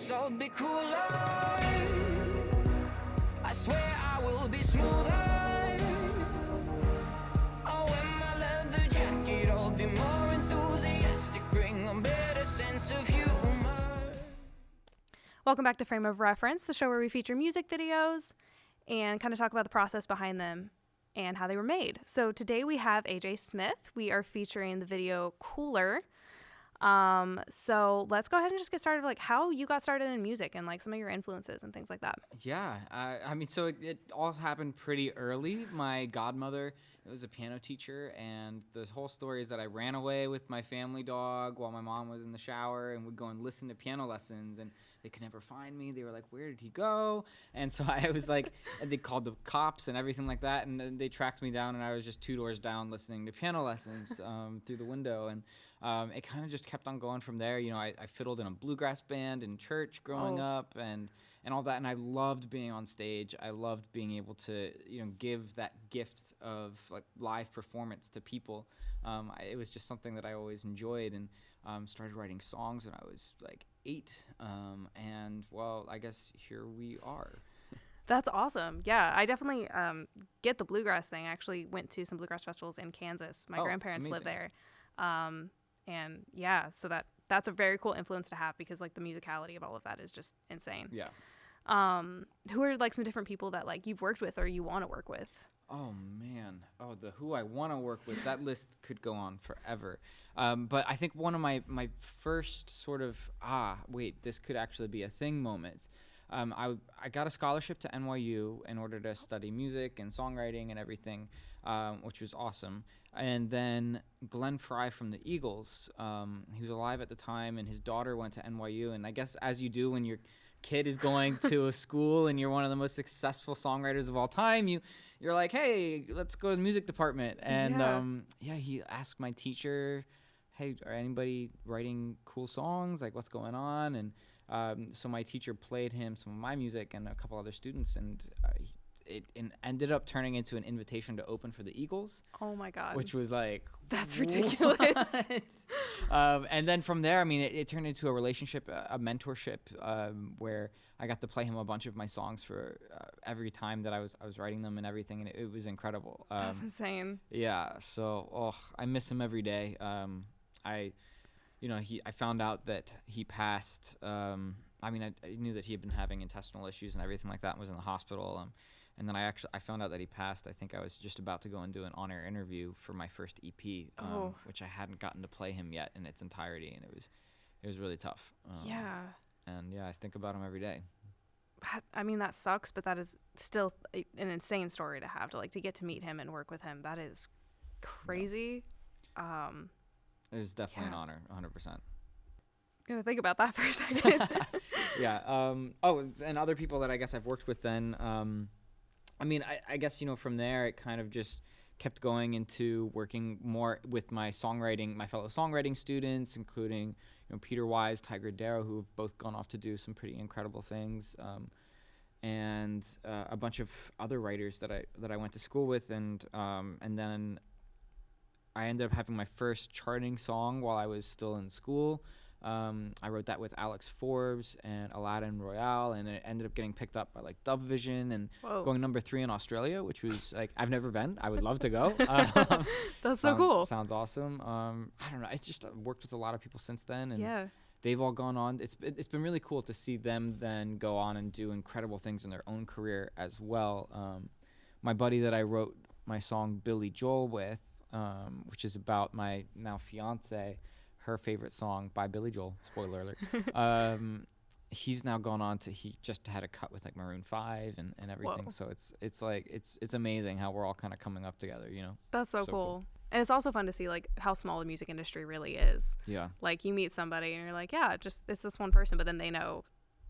guess I'll be cooler. I swear I will be smoother. Oh, in my leather jacket, I'll be more enthusiastic. Bring a better sense of humor. Welcome back to Frame of Reference, the show where we feature music videos and kind of talk about the process behind them and how they were made. So today we have AJ Smith. We are featuring the video Cooler. So let's go ahead and just get started with like how you got started in music and like some of your influences and things like that. Yeah, I mean, so it all happened pretty early. My godmother was a piano teacher, and the whole story is that I ran away with my family dog while my mom was in the shower, and would go and listen to piano lessons, and they could never find me. They were like, "Where did he go?" And so I was like, and they called the cops and everything like that, and then they tracked me down, and I was just 2 doors down listening to piano lessons through the window, and it kind of just kept on going from there. You know, I fiddled in a bluegrass band in church growing up, and all that, and I loved being on stage. I loved being able to, you know, give that gift of like live performance to people. It was just something that I always enjoyed, and started writing songs when I was like 8, and well, I guess here we are. That's awesome. Yeah, I definitely get the bluegrass thing. I actually went to some bluegrass festivals in Kansas. My grandparents live there. And yeah, so that's a very cool influence to have because like the musicality of all of that is just insane. Yeah. Who are like some different people that like you've worked with or you want to work with? Oh man. Oh, the who I want to work with. That list could go on forever. But I think one of my first sort of wait, this could actually be a thing moments. I got a scholarship to NYU in order to study music and songwriting and everything, which was awesome. And then Glenn Frey from the Eagles, he was alive at the time, and his daughter went to NYU. And I guess as you do when your kid is going to a school and you're one of the most successful songwriters of all time, you're like, hey, let's go to the music department. And he asked my teacher, hey, are anybody writing cool songs? Like, what's going on? And so my teacher played him some of my music and a couple other students, and it ended up turning into an invitation to open for the Eagles. Oh my God. Which was like, that's ridiculous. And then from there, I mean, it turned into a relationship, a mentorship, where I got to play him a bunch of my songs for every time that I was writing them and everything, and it was incredible. That's insane. Yeah, so I miss him every day. I found out that he passed. I mean, I knew that he had been having intestinal issues and everything like that and was in the hospital. And then I found out that he passed. I think I was just about to go and do an on-air interview for my first EP, which I hadn't gotten to play him yet in its entirety, and it was really tough. Yeah. And yeah, I think about him every day. I mean, that sucks, but that is still an insane story to have, to get to meet him and work with him. That is crazy. Yeah. It was definitely an honor, 100%. I'm gonna think about that for a second. Yeah. And other people that I guess I've worked with then. I mean, I guess, you know, from there it kind of just kept going into working more with my fellow songwriting students, including, you know, Peter Wise, Tiger Darrow, who have both gone off to do some pretty incredible things, and a bunch of other writers that I went to school with, and then I ended up having my first charting song while I was still in school. I wrote that with Alex Forbes and Aladdin Royale, and it ended up getting picked up by like Dub Vision and going number 3 in Australia, which was like, I've never been. I would love to go. That's so cool. Sounds awesome. I don't know. It's just I've worked with a lot of people since then, and they've all gone on. It's been really cool to see them then go on and do incredible things in their own career as well. My buddy that I wrote my song Billy Joel with, which is about my now fiance, her favorite song by Billy Joel, spoiler alert. He's now gone on he just had a cut with like Maroon 5 and everything. Whoa. So it's like it's amazing how we're all kind of coming up together, you know. That's so cool. And it's also fun to see like how small the music industry really is. Yeah. Like you meet somebody and you're like, yeah, just it's this one person, but then they know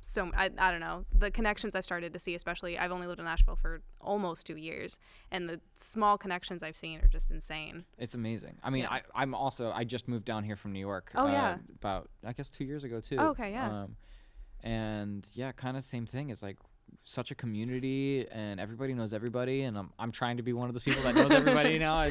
so I don't know, the connections I've started to see, especially I've only lived in Nashville for almost 2 years, and the small connections I've seen are just insane. It's amazing. I mean, I just moved down here from New York. About I guess 2 years ago too. Oh, okay, yeah. And yeah, kind of same thing. It's like such a community and everybody knows everybody, and I'm trying to be one of those people that knows everybody now.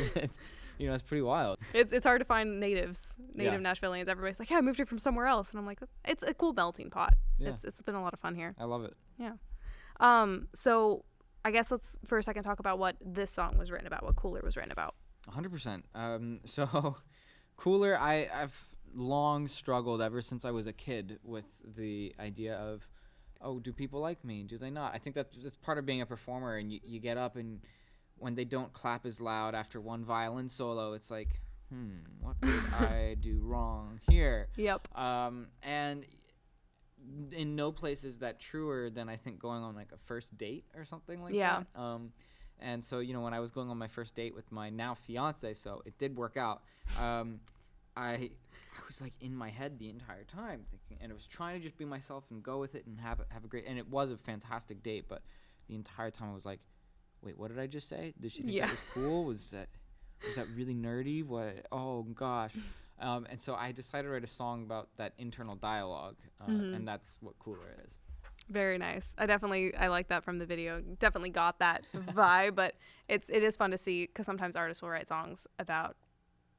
It's pretty wild. It's hard to find native Yeah. Nashvilleians. Everybody's like, yeah, I moved here from somewhere else, and I'm like, it's a cool melting pot. Yeah. It's been a lot of fun here. I love it. Yeah. So I guess let's for a second talk about what this song was written about, what Cooler was written about. 100%. So Cooler, I've long struggled ever since I was a kid with the idea of, oh, do people like me? Do they not? I think that's part of being a performer, and you get up, and when they don't clap as loud after one violin solo, it's like, what did I do wrong here? Yep. And in no place is that truer than I think going on like a first date or something like Yeah. that. And so, when I was going on my first date with my now fiance, so it did work out. I was like in my head the entire time thinking, and I was trying to just be myself and go with it and have a great, and it was a fantastic date. But the entire time I was like, wait, what did I just say? Did she think that was cool? Was that really nerdy? What? Oh gosh. And so I decided to write a song about that internal dialogue, and that's what Cooler is. Very nice. I like that from the video. Definitely got that vibe, but it is fun to see because sometimes artists will write songs about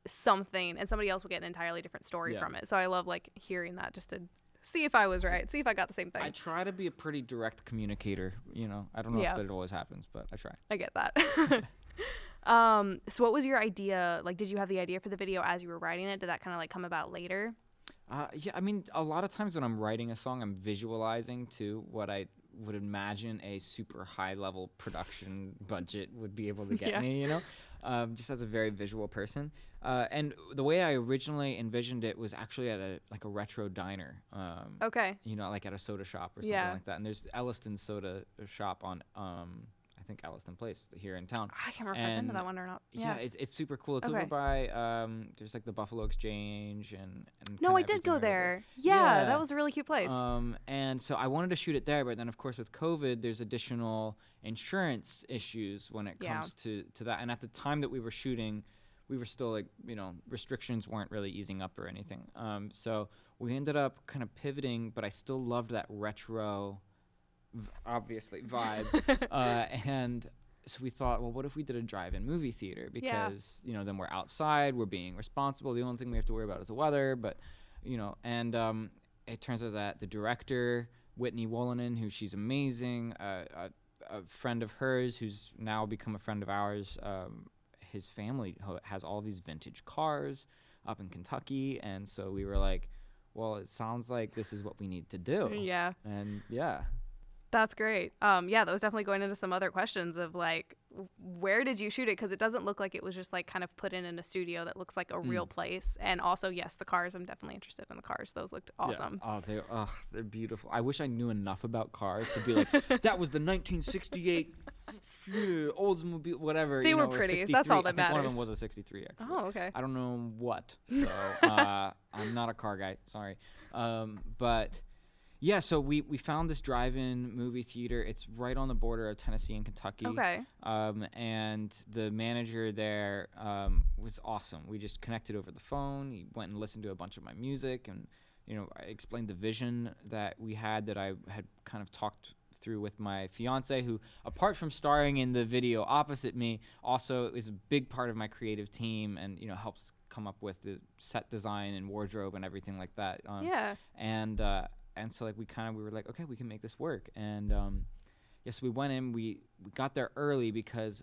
something and somebody else will get an entirely different story from it. So I love like hearing that just to see if I was right, see if I got the same thing. I try to be a pretty direct communicator, I don't know if it always happens, but I try. I get that. So what was your idea? Like, did you have the idea for the video as you were writing it? Did that kind of like come about later? Yeah, I mean, a lot of times when I'm writing a song, I'm visualizing too what I would imagine a super high level production budget would be able to get me, just as a very visual person. And the way I originally envisioned it was actually at a retro diner. Okay. Like at a soda shop or something like that. And there's Elliston Soda Shop on, I think Elliston Place here in town. I can't remember if I've been to that one or not. Yeah, it's super cool. It's over by there's like the Buffalo Exchange and no, I did go there. Yeah, that was a really cute place. And so I wanted to shoot it there, but then of course with COVID, there's additional insurance issues when it comes to that. And at the time that we were shooting, we were still like, restrictions weren't really easing up or anything. So we ended up kind of pivoting, but I still loved that retro obviously vibe. And so we thought, well, what if we did a drive-in movie theater? Because then we're outside, we're being responsible, the only thing we have to worry about is the weather. But and it turns out that the director, Whitney Wolonin, who she's amazing, a friend of hers who's now become a friend of ours, his family has all these vintage cars up in Kentucky, and so we were like, well, it sounds like this is what we need to do. And That's great. That was definitely going into some other questions of like, where did you shoot it? Because it doesn't look like it was just like kind of put in a studio that looks like a real place. And also, yes, the cars. I'm definitely interested in the cars. Those looked awesome. Yeah. They're beautiful. I wish I knew enough about cars to be like, that was the 1968 Oldsmobile, whatever. They were pretty. That's all that matters. One of them was a 63, actually. Oh, okay. I don't know what. So I'm not a car guy. Sorry. But yeah, so we found this drive-in movie theater. It's right on the border of Tennessee and Kentucky. Okay. And the manager there was awesome. We just connected over the phone. He went and listened to a bunch of my music, and I explained the vision that we had, that I had kind of talked through with my fiance, who, apart from starring in the video opposite me, also is a big part of my creative team and helps come up with the set design and wardrobe and everything like that. And so like we were like, okay, we can make this work. And yes, we went in. We got there early because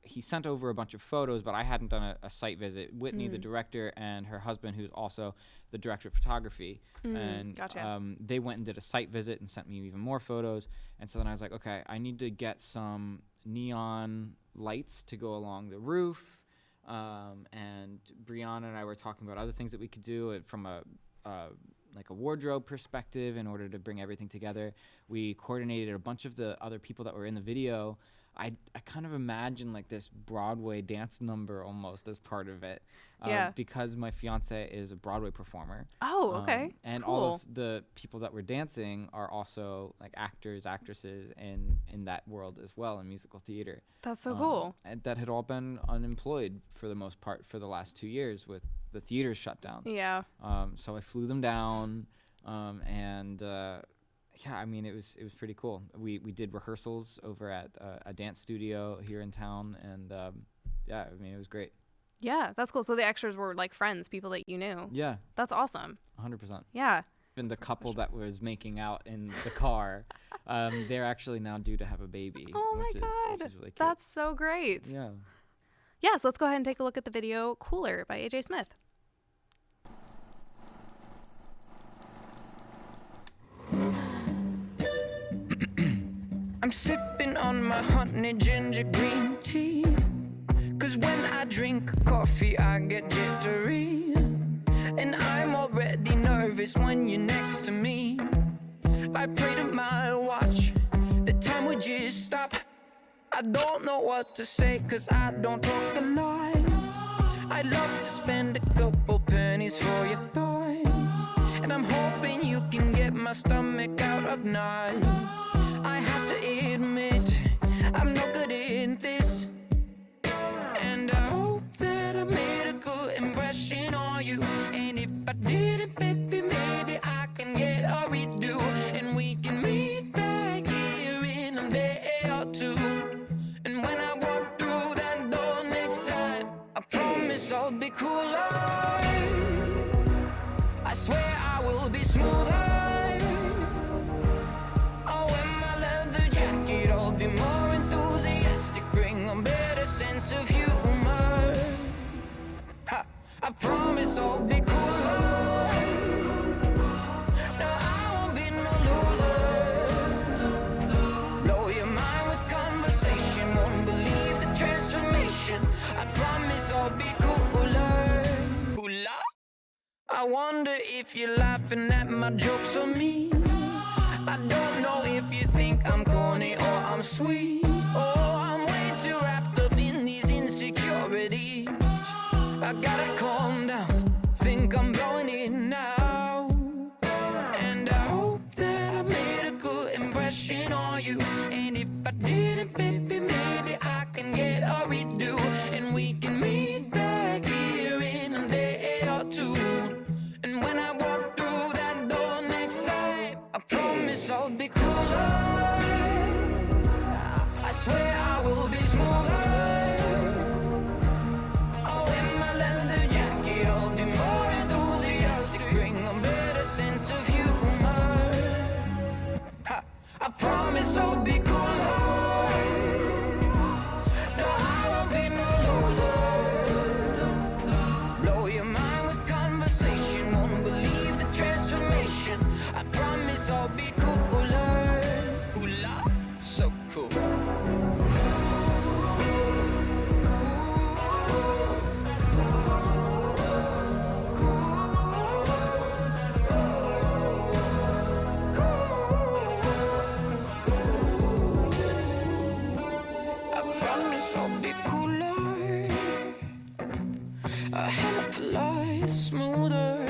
he sent over a bunch of photos, but I hadn't done a site visit. Whitney, the director, and her husband, who's also the director of photography, and Gotcha. They went and did a site visit and sent me even more photos. And so then I was like, okay, I need to get some neon lights to go along the roof. And Brianna and I were talking about other things that we could do from a wardrobe perspective in order to bring everything together. We coordinated a bunch of the other people that were in the video. I kind of imagine like this Broadway dance number almost as part of it. Because my fiance is a Broadway performer. Oh, okay. And cool. all of the people that were dancing are also like actors, actresses in that world as well, in musical theater. That's so cool. And that had all been unemployed for the most part for the last 2 years with the theaters shut down. Yeah. So I flew them down, I mean, it was pretty cool. We did rehearsals over at a dance studio here in town, and I mean, it was great. Yeah, that's cool. So the extras were like friends, people that you knew. Yeah, That's awesome. 100%. Yeah. Even the couple that was making out in the car, they're actually now due to have a baby. Oh my which God. is really cute. That's so great. Yeah. Yeah, so let's go ahead and take a look at the video Cooler by AJ Smith. I'm sipping on my honey ginger green tea. Cause when I drink coffee, I get jittery. And I'm already nervous when you're next to me. I pray to my watch, the time would just stop. I don't know what to say, cause I don't talk a lot. I'd love to spend a couple pennies for your thoughts. And I'm hoping you can get my stomach out of knots. I have to admit, I'm no good in this. And I hope that I made a good impression on you. And if I didn't, baby, maybe I can get a redo. And we can meet back here in a day or two. And when I walk through that door next time, I promise I'll be cooler. I swear I will be smoother. Oh, in my leather jacket, I'll be more enthusiastic. Bring a better sense of humor. Ha, I promise I'll be cooler. No, I won't be no loser. Blow your mind with conversation. Won't believe the transformation. I promise I'll be cooler. Cooler? I wonder if you're laughing at my jokes on me. I don't know if you think I'm corny or I'm sweet. Oh, I'm way too wrapped up in these insecurities. I gotta calm down, think I'm blowing it now. And I hope that I made a good impression on you. And if I didn't, baby, maybe I can get a redo. And we can meet back here in a day or two. And when I walk through that door next time, I promise I'll be cooler. I swear I will be smoother. Oh, in my leather jacket, I'll be more enthusiastic. Bring a better sense of humor. Ha, I promise I'll be cooler. No, I won't be no loser. Blow your mind with conversation. Won't believe the transformation. I promise I'll be cooler. Cooler? So cool. I promise I'll be cooler. A hell of a lot smoother.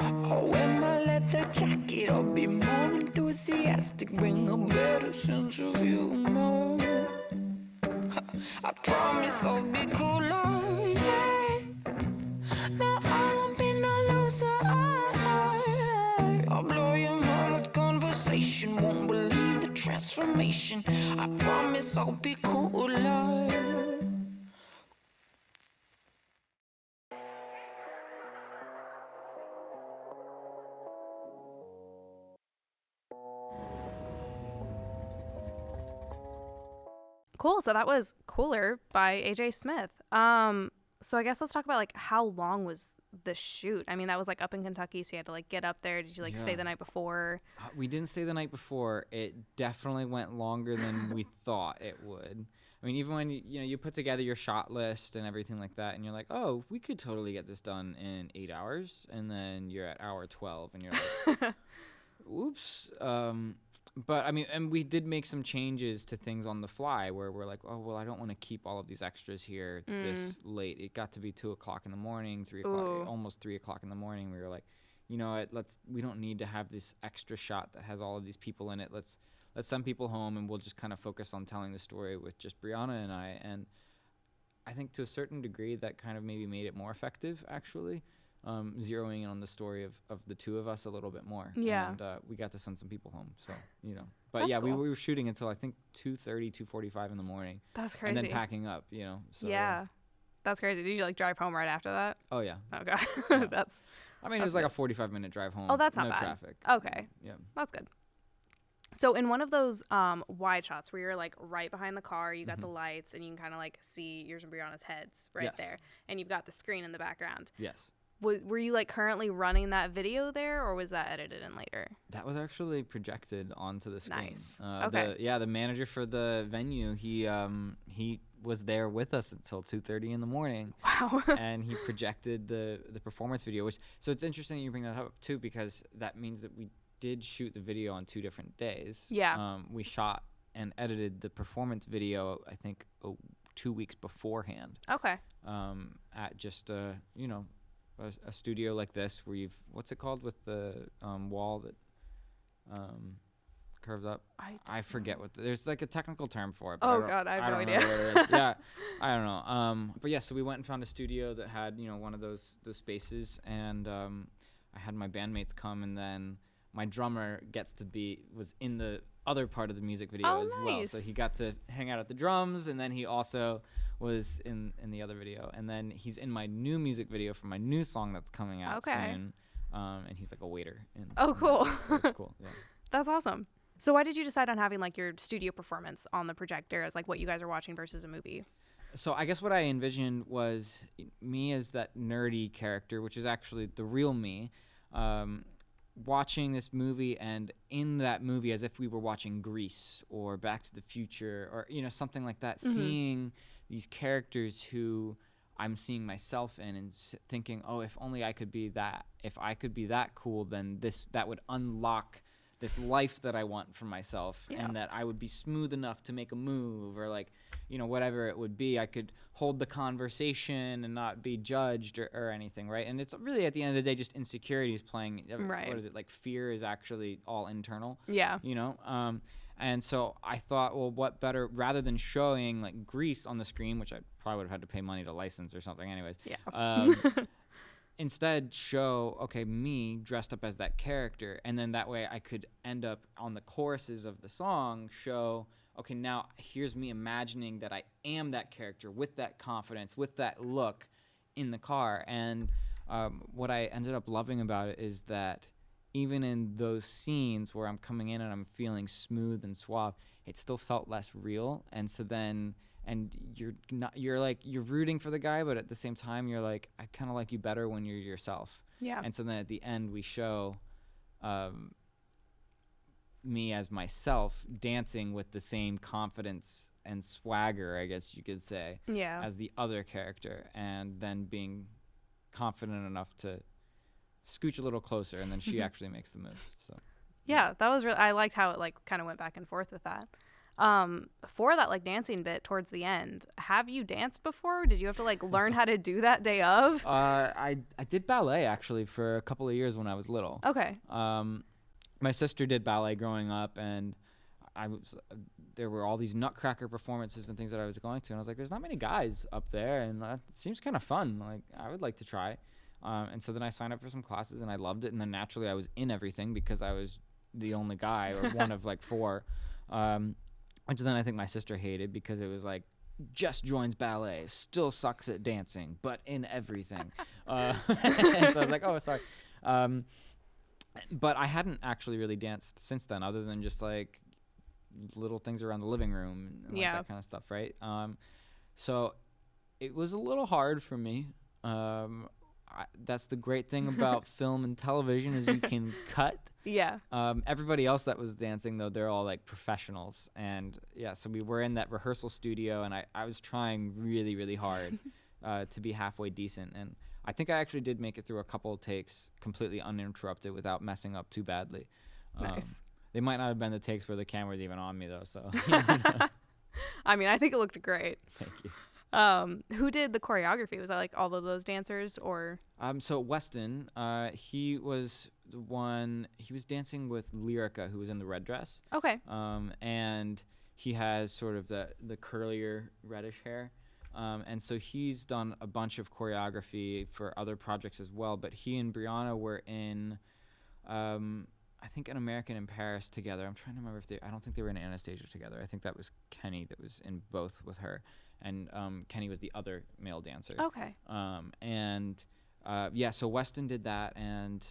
I'll wear my leather jacket. I'll be more enthusiastic. Bring a better sense of humor. I promise I'll be cooler. Yeah. No, I won't be no loser. I'll blow your mind with conversation. Won't believe the transformation. I promise I'll be cooler. Cool. So that was Cooler by AJ Smith. So I guess let's talk about like how long was the shoot? I mean, that was like up in Kentucky, so you had to like get up there. Did you like stay Yeah. the night before? We didn't stay the night before. It definitely went longer than we thought it would. I mean, even when you put together your shot list and everything like that, and you're like, oh, we could totally get this done in 8 hours, and then you're at hour 12, and you're like, oops. But I mean, and we did make some changes to things on the fly where we're like, oh, well, I don't want to keep all of these extras here this late. It got to be 2 o'clock in the morning, 3 o'clock, Ooh. almost 3 o'clock in the morning. We were like, you know what, we don't need to have this extra shot that has all of these people in it. Let's send people home, and we'll just kind of focus on telling the story with just Brianna and I. And I think to a certain degree that kind of maybe made it more effective, actually. Zeroing in on the story of the two of us a little bit more. Yeah. And we got to send some people home. So, But That's yeah, we cool. were shooting until I think 2:30, 2:45 in the morning. That's crazy. And then packing up, So, Yeah. That's crazy. Did you like drive home right after that? Oh yeah. Okay. Yeah. That's. I mean, it was like a 45-minute drive home. Oh, that's not no bad. traffic. Okay. Yeah. That's good. So in one of those wide shots where you're like right behind the car, you got the lights, and you can kind of like see yours and Brianna's heads right there, and you've got the screen in the background. Yes. Were you like currently running that video there, or was that edited in later? That was actually projected onto the screen. Nice. Okay. The manager for the venue, he was there with us until 2:30 in the morning. Wow. And he projected the performance video, so it's interesting you bring that up too, because that means that we did shoot the video on 2 different days. Yeah. We shot and edited the performance video, I think, 2 weeks beforehand. Okay. At just a studio like this where what's it called with the wall that curves up? I forget there's like a technical term for it. But I have no idea. What it is. Yeah, I don't know. But yeah, so we went and found a studio that had one of those spaces, and I had my bandmates come, and then my drummer was in the other part of the music video as well. So he got to hang out at the drums, and then he also was in the other video, and then he's in my new music video for my new song that's coming out soon. And he's like a waiter. Cool. So that's cool. Yeah. That's awesome. So why did you decide on having like your studio performance on the projector as like what you guys are watching versus a movie? So I guess what I envisioned was me as that nerdy character, which is actually the real me, watching this movie, and in that movie, as if we were watching Grease or Back to the Future or something like that, seeing these characters who I'm seeing myself in, and thinking, oh, if only I could be that. If I could be that cool, then that would unlock this life that I want for myself, and that I would be smooth enough to make a move, or like, whatever it would be. I could hold the conversation and not be judged or anything, right? And it's really, at the end of the day, just insecurities playing. Right. What is it? Like, fear is actually all internal. Yeah. And so I thought, well, what better, rather than showing like Grease on the screen, which I probably would have had to pay money to license or something anyways. Yeah. Instead show, me dressed up as that character, and then that way I could end up on the choruses of the song, show, now here's me imagining that I am that character with that confidence, with that look in the car. And what I ended up loving about it is that even in those scenes where I'm coming in and I'm feeling smooth and suave, it still felt less real. And so then, and you're rooting for the guy, but at the same time, you're like, I kind of like you better when you're yourself. Yeah. And so then at the end, we show me as myself dancing with the same confidence and swagger, I guess you could say, as the other character, and then being confident enough to scooch a little closer, and then she actually makes the move. So yeah, that was really, I liked how it like kind of went back and forth with that. For that like dancing bit towards the end, have you danced before? Did you have to like learn how to do that day of? I did ballet actually for a couple of years when I was little. Okay. My sister did ballet growing up, and there were all these Nutcracker performances and things that I was going to, and I was like, there's not many guys up there, and that seems kind of fun. Like, I would like to try. And so then I signed up for some classes, and I loved it, and then naturally I was in everything because I was the only guy, or one of like 4. Which then I think my sister hated, because it was like, just joins ballet, still sucks at dancing, but in everything. And so I was like, oh, sorry. But I hadn't actually really danced since then, other than just like little things around the living room and like that kind of stuff, right? So it was a little hard for me. That's the great thing about film and television, is you can cut. Yeah. Everybody else that was dancing, though, they're all like professionals. And yeah, so we were in that rehearsal studio, and I was trying really, really hard to be halfway decent. And I think I actually did make it through a couple of takes completely uninterrupted without messing up too badly. Nice. They might not have been the takes where the camera's even on me, though. So. I mean, I think it looked great. Thank you. Who did the choreography? Was that like all of those dancers, or? So Weston, he was the one. He was dancing with Lyrica, who was in the red dress. Okay. And he has sort of the curlier reddish hair. And so he's done a bunch of choreography for other projects as well. But he and Brianna were in, I think An American in Paris together. I'm trying to remember if I don't think they were in Anastasia together. I think that was Kenny that was in both with her, and Kenny was the other male dancer. Okay. So Weston did that, and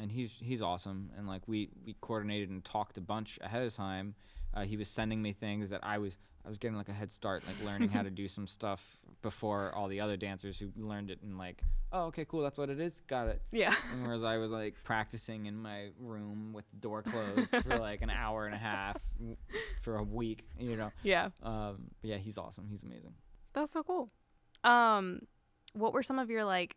he's awesome, and like we coordinated and talked a bunch ahead of time. He was sending me things that I was getting like a head start, like learning how to do some stuff before all the other dancers who learned it and like, oh, okay, cool, that's what it is, got it. Yeah. And whereas I was like practicing in my room with the door closed for like an hour and a half for a week, you know. Yeah. But yeah, he's awesome. He's amazing. That's so cool. What were some of your like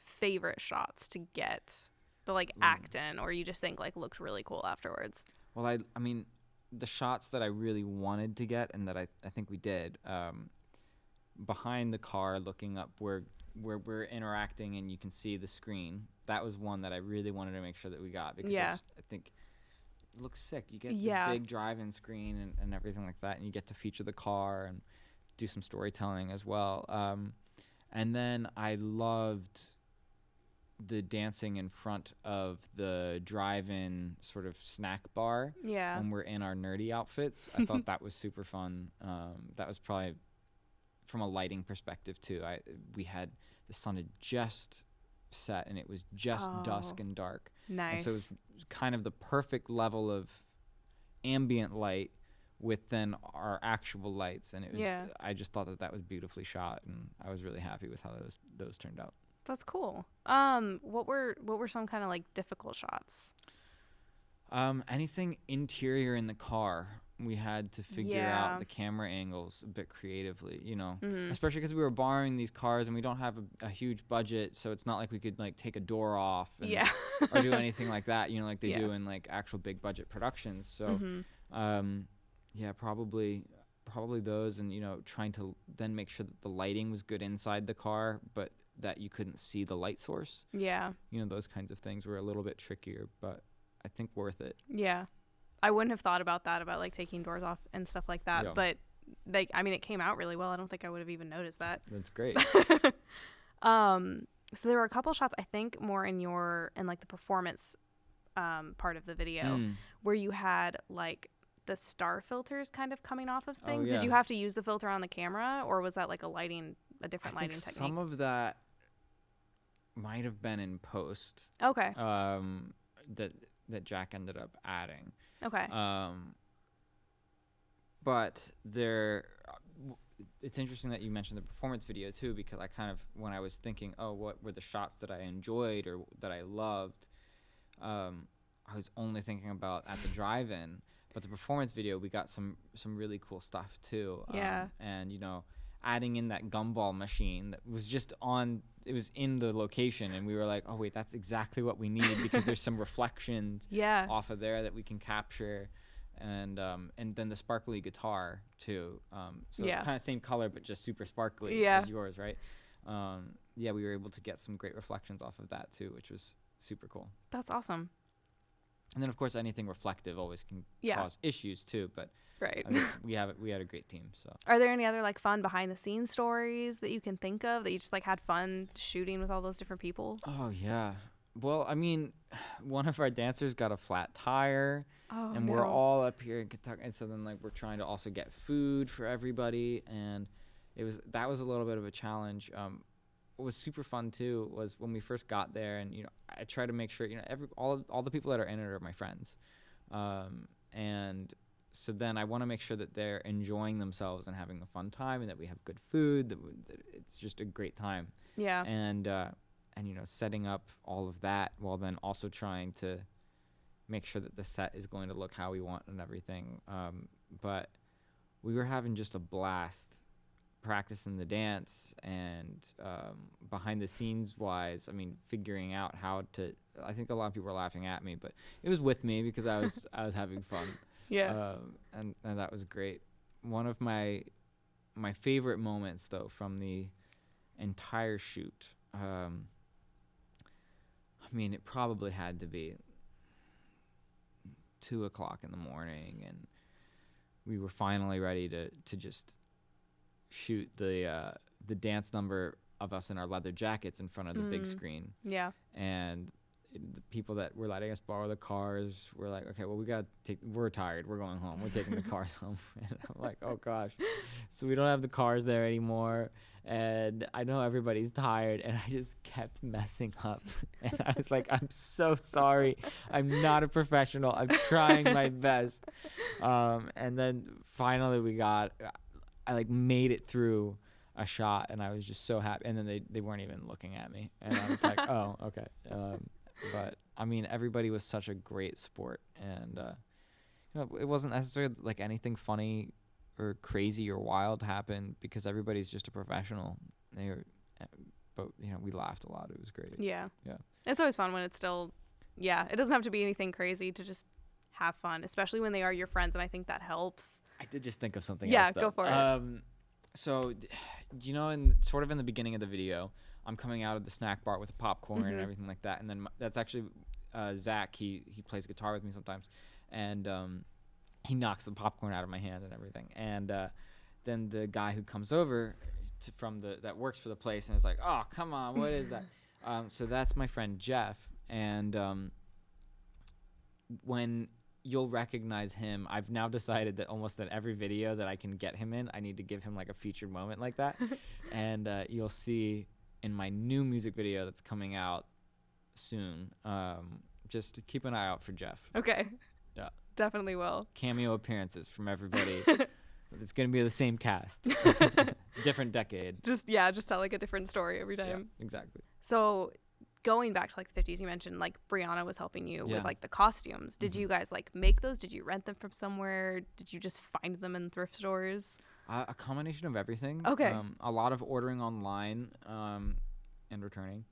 favorite shots to get to like act in, or you just think like looked really cool afterwards? Well, I mean, the shots that I really wanted to get and that I think we did, behind the car looking up where we're interacting and you can see the screen, that was one that I really wanted to make sure that we got, because I think it looks sick. You get the big drive-in screen and everything like that, and you get to feature the car and do some storytelling as well. And then I loved the dancing in front of the drive-in sort of snack bar when we're in our nerdy outfits. I thought that was super fun. That was probably, from a lighting perspective too, we had the sun had just set and it was just dusk and dark. Nice. And so it was kind of the perfect level of ambient light with then our actual lights, and it was I just thought that was beautifully shot, and I was really happy with how those turned out. That's cool. What were some kind of like difficult shots? Anything interior in the car, we had to figure out the camera angles a bit creatively, you know, especially because we were borrowing these cars and we don't have a huge budget, so it's not like we could like take a door off or do anything like that, you know, like they do in like actual big budget productions. So, probably those, and you know, trying to then make sure that the lighting was good inside the car, but that you couldn't see the light source. Yeah. You know, those kinds of things were a little bit trickier, but I think worth it. Yeah. I wouldn't have thought about that, about like taking doors off and stuff like that. But like, I mean, it came out really well. I don't think I would have even noticed that. That's great. So there were a couple shots, I think more in like the performance part of the video where you had like the star filters kind of coming off of things. Did you have to use the filter on the camera, or was that like a different lighting technique? Some of that might have been in post. Okay. That Jack ended up adding. Okay. But it's interesting that you mentioned the performance video too, because I kind of, when I was thinking, what were the shots that I enjoyed or that I loved, I was only thinking about at the drive-in. But the performance video, we got some really cool stuff too. And you know, adding in that gumball machine that was just it was in the location, and we were like, oh wait, that's exactly what we need, because there's some reflections off of there that we can capture, and then the sparkly guitar too, so kind of same color but just super sparkly as yours, right? We were able to get some great reflections off of that too, which was super cool. That's awesome. And then of course anything reflective always can cause issues too, but right. I think we had a great team. So, are there any other like fun behind the scenes stories that you can think of that you just like had fun shooting with all those different people? Oh yeah. Well, I mean, one of our dancers got a flat tire, and we're all up here in Kentucky, and so then like we're trying to also get food for everybody, and that was a little bit of a challenge. What was super fun too was when we first got there, and you know, I try to make sure, you know, all the people that are in it are my friends, and so then I want to make sure that they're enjoying themselves and having a fun time, and that we have good food, that it's just a great time. Yeah. And you know, setting up all of that while then also trying to make sure that the set is going to look how we want and everything. But we were having just a blast practicing the dance, and behind the scenes wise, I mean, figuring out how to, I think a lot of people were laughing at me, but it was with me because I was having fun. Yeah. And that was great. One of my favorite moments though from the entire shoot, I mean, it probably had to be 2:00 in the morning, and we were finally ready to just shoot the dance number of us in our leather jackets in front of the big screen. Yeah. And the people that were letting us borrow the cars were like, okay, well, we're tired. We're going home. We're taking the cars home. And I'm like, oh gosh. So we don't have the cars there anymore. And I know everybody's tired. And I just kept messing up. And I was like, I'm so sorry. I'm not a professional. I'm trying my best. And then finally I like made it through a shot, and I was just so happy. And then they weren't even looking at me. And I was like, oh, okay. But I mean, everybody was such a great sport, and it wasn't necessarily like anything funny or crazy or wild happened because everybody's just a professional. But we laughed a lot. It was great. Yeah. Yeah. It's always fun when it's still, it doesn't have to be anything crazy to just have fun, especially when they are your friends, and I think that helps. I did just think of something else. Yeah, go for it. So, sort of in the beginning of the video, I'm coming out of the snack bar with a popcorn and everything like that. And then that's actually Zach. He plays guitar with me sometimes. And he knocks the popcorn out of my hand and everything. And then the guy who comes over that works for the place and is like, oh, come on, what is that? So that's my friend Jeff. And when you'll recognize him, I've now decided that almost in every video that I can get him in, I need to give him like a featured moment like that. And you'll see in my new music video that's coming out soon, just keep an eye out for Jeff. Okay. Yeah. Definitely will. Cameo appearances from everybody. It's going to be the same cast. Different decade. Just tell like a different story every time. Yeah, exactly. So going back to like the 50s, you mentioned like Brianna was helping you with like the costumes. Did you guys like make those? Did you rent them from somewhere? Did you just find them in thrift stores? A combination of everything. Okay. A lot of ordering online and returning.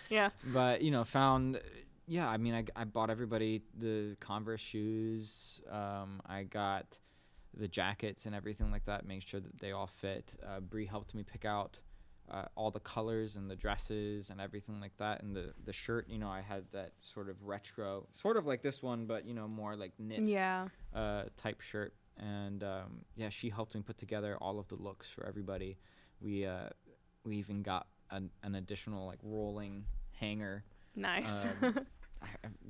Yeah. But, found... Yeah, I mean, I bought everybody the Converse shoes. I got the jackets and everything like that, make sure that they all fit. Bree helped me pick out all the colors and the dresses and everything like that. And the shirt, I had that sort of retro, sort of like this one, but, more like knit type shirt. And, she helped me put together all of the looks for everybody. We even got an additional, like, rolling hanger. Nice.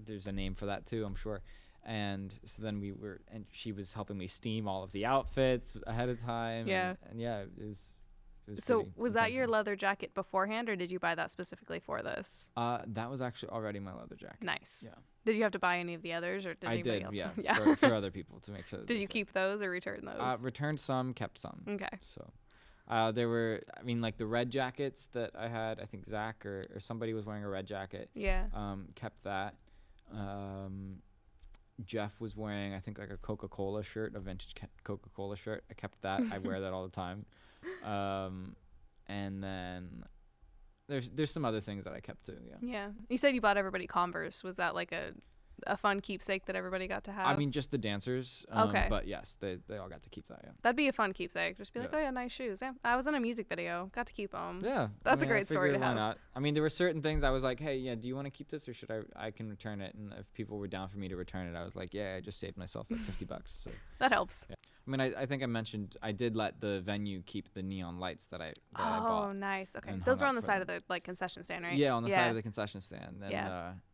There's a name for that too, I'm sure. And so then and she was helping me steam all of the outfits ahead of time. Yeah. And it was so was that your leather jacket beforehand, or did you buy that specifically for this? That was actually already my leather jacket. Nice. Yeah. Did you have to buy any of the others, or did anybody else? Yeah. For other people to make sure. Did you keep those or return those? Returned some, kept some. Okay. So. There were, like the red jackets that I had, I think Zach or somebody was wearing a red jacket. Yeah. Kept that. Jeff was wearing, I think, like a Coca-Cola shirt, a vintage Coca-Cola shirt. I kept that. I wear that all the time. And then there's some other things that I kept too. Yeah. Yeah. You said you bought everybody Converse. Was that like a fun keepsake that everybody got to have? I mean, just the dancers. Okay. But yes, they all got to keep that, yeah. That'd be a fun keepsake. Just be like, oh yeah, nice shoes. Yeah, I was in a music video. Got to keep them. Yeah. That's a great story to have. Not? I mean, there were certain things I was like, hey, yeah, do you want to keep this or should I can return it? And if people were down for me to return it, I was like, yeah, I just saved myself like $50. So that helps. Yeah. I mean, I think I mentioned I did let the venue keep the neon lights that I bought. Oh, nice. Okay. Those were on the side of the like concession stand, right? Yeah, on the side of the concession stand. And,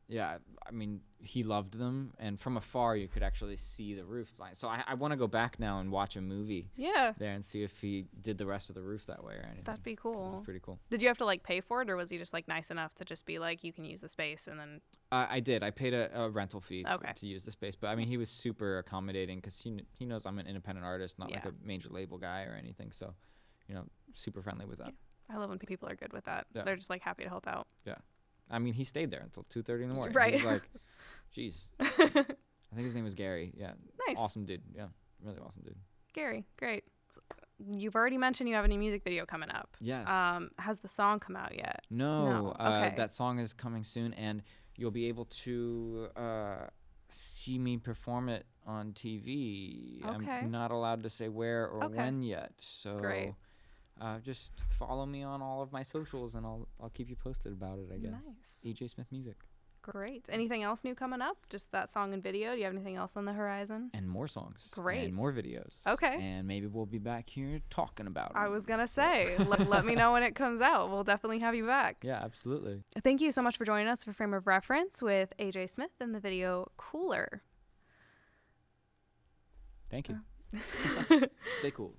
yeah. I mean, he loved them, and from afar you could actually see the roof line. So I want to go back now and watch a movie. Yeah. There and see if he did the rest of the roof that way or anything. That'd be cool. Pretty cool. Did you have to like pay for it, or was he just like nice enough to just be like, you can use the space and then? I did. I paid a rental fee to use the space, but I mean, he was super accommodating because he knows I'm an independent artist, not like a major label guy or anything. So, super friendly with that. Yeah. I love when people are good with that. Yeah. They're just like happy to help out. Yeah. I mean, he stayed there until 2:30 in the morning. Right. He was like, jeez. I think his name was Gary. Yeah. Nice. Awesome dude. Yeah. Really awesome dude. Gary, great. You've already mentioned you have a new music video coming up. Yes. Has the song come out yet? No. Okay. That song is coming soon, and you'll be able to see me perform it on TV. Okay. I'm not allowed to say where or when yet. So great. Just follow me on all of my socials, and I'll keep you posted about it, I guess. Nice. EJ Smith Music. Great. Anything else new coming up? Just that song and video? Do you have anything else on the horizon? And more songs. Great. And more videos. Okay. And maybe we'll be back here talking about it. I was going to say, let me know when it comes out. We'll definitely have you back. Yeah, absolutely. Thank you so much for joining us for Frame of Reference with AJ Smith and the video Cooler. Thank you. Stay cool.